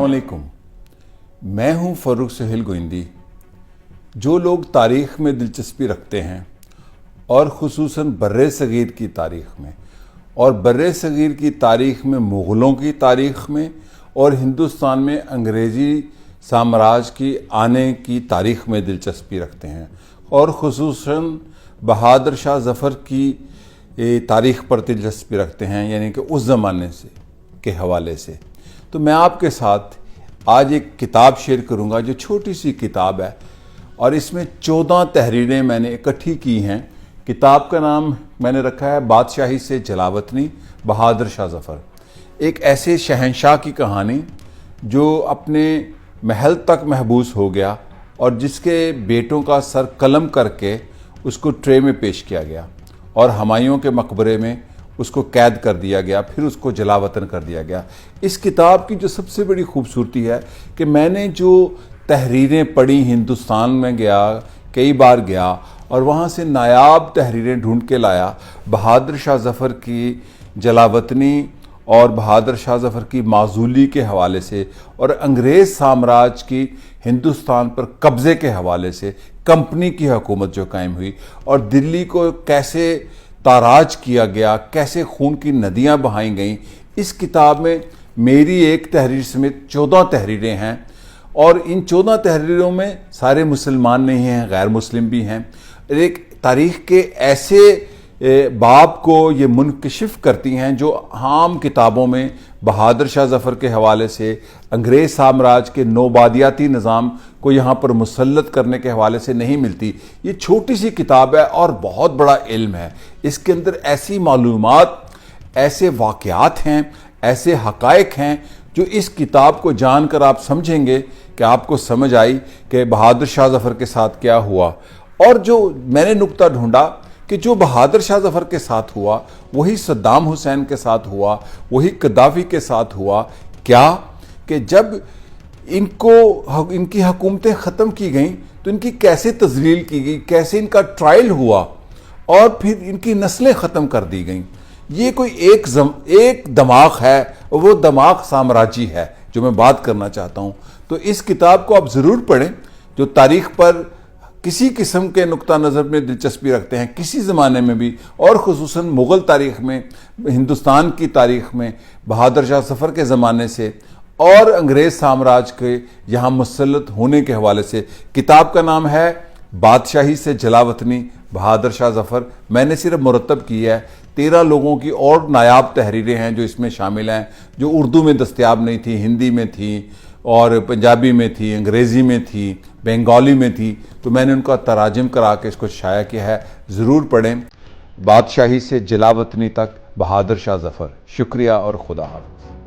अस्सलाम वालेकुम। मैं हूं फ़र्रुख सुहेल गोइंदी। जो लोग तारीख़ में दिलचस्पी रखते हैं और ख़ुसूसन बर्रे सग़ीर की तारीख़ में और बर्रे सग़ीर की तारीख़ में मुग़लों की तारीख़ में और हिंदुस्तान में अंग्रेज़ी साम्राज्य की आने की तारीख़ में दिलचस्पी रखते हैं और ख़ुसूसन बहादुर शाह ज़फ़र की तारीख़ पर दिलचस्पी रखते हैं, यानी कि उस ज़माने से के हवाले से, तो मैं आपके साथ आज एक किताब शेयर करूंगा जो छोटी सी किताब है और इसमें 14 तहरीरें मैंने इकट्ठी की हैं। किताब का नाम मैंने रखा है बादशाही से जलावतनी, बहादुर शाह ज़फ़र। एक ऐसे शहंशाह की कहानी जो अपने महल तक महबूस हो गया और जिसके बेटों का सर कलम करके उसको ट्रे में पेश किया गया और हुमायूं के मकबरे में उसको कैद कर दिया गया, फिर उसको जलावतन कर दिया गया। इस किताब की जो सबसे बड़ी खूबसूरती है कि मैंने जो तहरीरें पढ़ी, हिंदुस्तान में गया, कई बार गया और वहाँ से नायाब तहरीरें ढूंढ के लाया बहादुर शाह ज़फ़र की जलावतनी और बहादुर शाह ज़फ़र की माज़ूली के हवाले से और अंग्रेज़ साम्राज्य की हिंदुस्तान पर कब्ज़े के हवाले से, कंपनी की हुकूमत जो कायम हुई और दिल्ली को कैसे ताराज किया गया, कैसे खून की नदियां बहाई गईं। इस किताब में मेरी एक तहरीर समेत 14 तहरीरें हैं और इन 14 तहरीरों में सारे मुसलमान नहीं हैं, गैर मुस्लिम भी हैं। एक तारीख़ के ऐसे बाब को ये मुनकशिफ करती हैं जो आम किताबों में बहादुर शाह ज़फ़र के हवाले से, अंग्रेज़ साम्राज्य के नौबादियाती निज़ाम को यहाँ पर मुसल्लत करने के हवाले से नहीं मिलती। ये छोटी सी किताब है और बहुत बड़ा इल्म है। इसके अंदर ऐसी मालूमात, ऐसे वाक़यात हैं, ऐसे हक़ाइक़ हैं जो इस किताब को जानकर आप समझेंगे कि आपको समझ आई कि बहादुर शाह ज़फ़र के साथ क्या हुआ। और जो मैंने नुक्ता ढूंढा कि जो बहादुर शाह ज़फ़र के साथ हुआ वही सद्दाम हुसैन के साथ हुआ, वही गद्दाफ़ी के साथ हुआ। क्या कि जब इनकी हुकूमतें ख़त्म की गईं तो इनकी कैसे तज़लील की गई, कैसे इनका ट्रायल हुआ और फिर इनकी नस्लें ख़त्म कर दी गईं। ये कोई एक दमाग है, वो दमाग साम्राज्य है जो मैं बात करना चाहता हूँ। तो इस किताब को आप ज़रूर पढ़ें जो तारीख़ पर किसी किस्म के नुक्ता नज़र में दिलचस्पी रखते हैं, किसी ज़माने में भी, और ख़ुसूसन मुग़ल तारीख़ में, हिंदुस्तान की तारीख़ में, बहादुर शाह ज़फ़र के ज़माने से और अंग्रेज़ साम्राज्य के यहाँ मुसल्लत होने के हवाले से। किताब का नाम है बादशाही से जलावतनी, बहादुर शाह ज़फ़र। मैंने सिर्फ मुरतब की है। 13 लोगों की और नायाब तहरीरें हैं जो इसमें शामिल हैं, जो उर्दू में दस्तयाब नहीं थी, हिंदी में थी और पंजाबी में थी, अंग्रेज़ी में थी, बंगाली में थी। तो मैंने उनका तराजम करा के इसको शाया किया है। ज़रूर पढ़ें बादशाही से जलावतनी तक, बहादुर शाह ज़फ़र। शुक्रिया और खुदा हाफ़िज़।